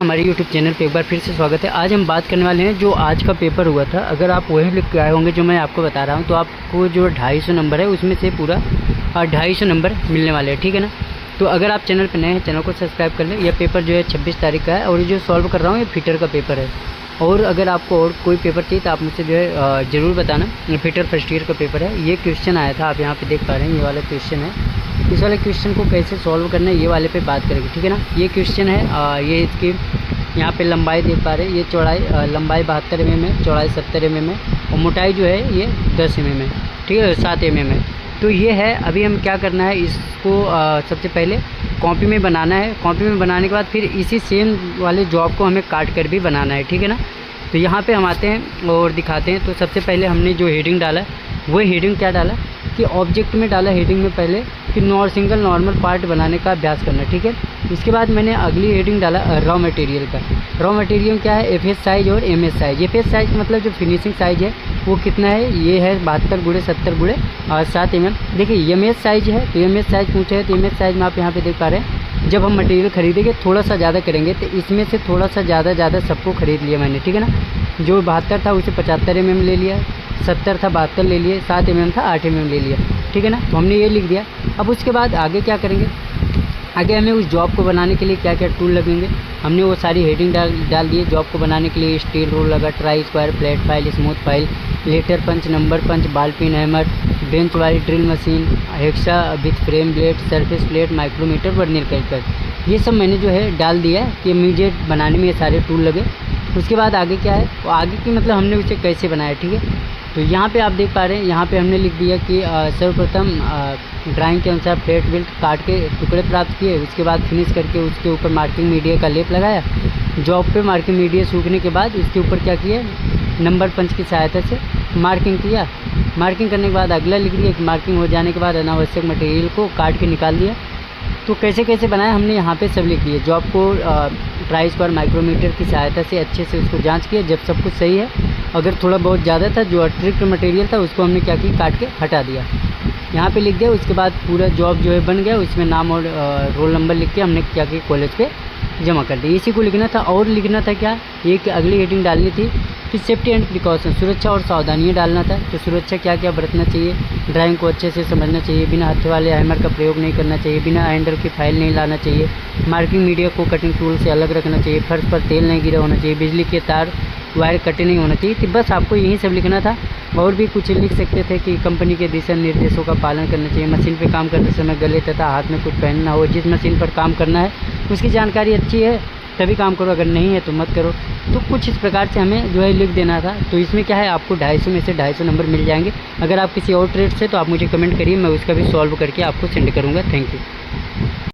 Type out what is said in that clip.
हमारे YouTube channel पे एक बार फिर से स्वागत है। आज हम बात करने वाले हैं जो आज का पेपर हुआ था। अगर आप वही लिख के आए होंगे जो मैं आपको बता रहा हूँ, तो आपको जो 250 नंबर है उसमें से पूरा 250 नंबर मिलने वाले हैं, ठीक है ना। तो अगर आप चैनल पर नए हैं, चैनल को सब्सक्राइब कर लें। यह पेपर जो है 26 तारीख का है और ये जो सॉल्व कर रहा हूँ ये फिटर का पेपर है। और अगर आपको और कोई पेपर चाहिए तो आप मुझसे जो है ज़रूर बताना। फिटर फर्स्ट ईयर का पेपर है। ये क्वेश्चन आया था, आप यहाँ पे देख पा रहे हैं, ये वाला क्वेश्चन है। इस वाले क्वेश्चन को कैसे सॉल्व करना है ये वाले पे बात करेंगे, ठीक है ना। ये क्वेश्चन है, ये इसकी यहाँ पे लंबाई देख पा रहे हैं। ये चौड़ाई लंबाई 72 mm है, चौड़ाई 70 mm है और मोटाई जो है ये 10 mm है, ठीक है, 7 mm है। तो ये है। अभी हम क्या करना है, इसको सबसे पहले कॉपी में बनाना है। कॉपी में बनाने के बाद फिर इसी सेम वाले जॉब को हमें काट कर भी बनाना है, ठीक है ना। तो यहाँ पे हम आते हैं और दिखाते हैं। तो सबसे पहले हमने जो हेडिंग डाला वो हेडिंग क्या डाला कि ऑब्जेक्ट में डाला हेडिंग में पहले कि सिंगल नॉर्मल पार्ट बनाने का अभ्यास करना, ठीक है। इसके बाद मैंने अगली हेडिंग डाला रॉ मटेरियल का। रॉ मटेरियल क्या है, एफएस साइज और एमएस साइज। एफएस साइज मतलब जो फिनिशिंग साइज है वो कितना है, ये है 72 × 70 × 7 mm। देखिए एमएस साइज है, तो एमएस साइज पूछा है, तो एमएस साइज में आप यहाँ पे देख पा रहे हैं। जब हम मटेरियल खरीदेंगे थोड़ा सा ज़्यादा करेंगे, तो इसमें से थोड़ा सा ज़्यादा सबको खरीद लिया मैंने, ठीक है ना। जो 72 था उसे 75 mm ले लिया, 70 था 72 ले लिए, 7 mm था 8 mm ले लिया, ठीक है ना। तो हमने ये लिख दिया। अब उसके बाद आगे क्या करेंगे, आगे हमें उस जॉब को बनाने के लिए क्या क्या टूल लगेंगे हमने वो सारी हेडिंग डाल दिए। जॉब को बनाने के लिए स्टील रूल लगा, try square, flat file, smooth file, letter punch, number punch, ball peen, hammer, bench वाली drill machine, hacksaw with frame blade, surface plate, micrometer, vernier caliper, ये सब मैंने जो है डाल दिया है कि इमीडिएट बनाने में ये सारे टूल लगे। उसके बाद आगे क्या है, तो आगे की मतलब हमने उसे कैसे बनाया, ठीक है। तो यहाँ पे आप देख पा रहे हैं, यहाँ पे हमने लिख दिया कि सर्वप्रथम ड्राइंग के अनुसार फ्लैट बेल्ट काट के टुकड़े प्राप्त किए। उसके बाद फिनिश करके उसके ऊपर मार्किंग मीडिया का लेप लगाया। जॉब पे मार्किंग मीडिया सूखने के बाद उसके ऊपर क्या किया, नंबर पंच की सहायता से मार्किंग किया। मार्किंग करने के बाद अगला लिख दिया कि मार्किंग हो जाने के बाद अनावश्यक मटेरियल को काट के निकाल दिया। तो कैसे कैसे बनाया हमने यहाँ पे सब लिख दिए। जॉब को ट्राई स्क्वायर माइक्रोमीटर की सहायता से अच्छे से उसको जांच किया। जब सब कुछ सही है, अगर थोड़ा बहुत ज़्यादा था जो अतिरिक्त मटेरियल था उसको हमने क्या किया, काट के हटा दिया, यहाँ पे लिख दिया। उसके बाद पूरा जॉब जो है बन गया। उसमें नाम और रोल नंबर लिख के हमने क्या किया, कॉलेज पे जमा कर दिया। इसी को लिखना था। और लिखना था क्या, एक अगली हेडिंग डालनी थी कि सेफ्टी एंड प्रिकॉशन, सुरक्षा और सावधानियाँ डालना था। तो सुरक्षा क्या क्या बरतना चाहिए, ड्राइंग को अच्छे से समझना चाहिए, बिना हाथ वाले हैमर का प्रयोग नहीं करना चाहिए, बिना हैंडल की फाइल नहीं लाना चाहिए, मार्किंग मीडिया को कटिंग टूल से अलग रखना चाहिए, फर्श पर तेल नहीं गिरा होना चाहिए, बिजली के तार वायर कटे नहीं होना चाहिए। तो बस आपको यही सब लिखना था। और भी कुछ लिख सकते थे कि कंपनी के दिशा निर्देशों का पालन करना चाहिए, मशीन पे काम करते समय गले तथा हाथ में कुछ पहनना हो, जिस मशीन पर काम करना है उसकी जानकारी अच्छी है तभी काम करो, अगर नहीं है तो मत करो। तो कुछ इस प्रकार से हमें जो है लिख देना था। तो इसमें क्या है, आपको 250 में से 250 नंबर मिल जाएंगे। अगर आप किसी और ट्रेड से तो आप मुझे कमेंट करिए, मैं उसका भी सॉल्व करके आपको सेंड करूँगा। Thank you.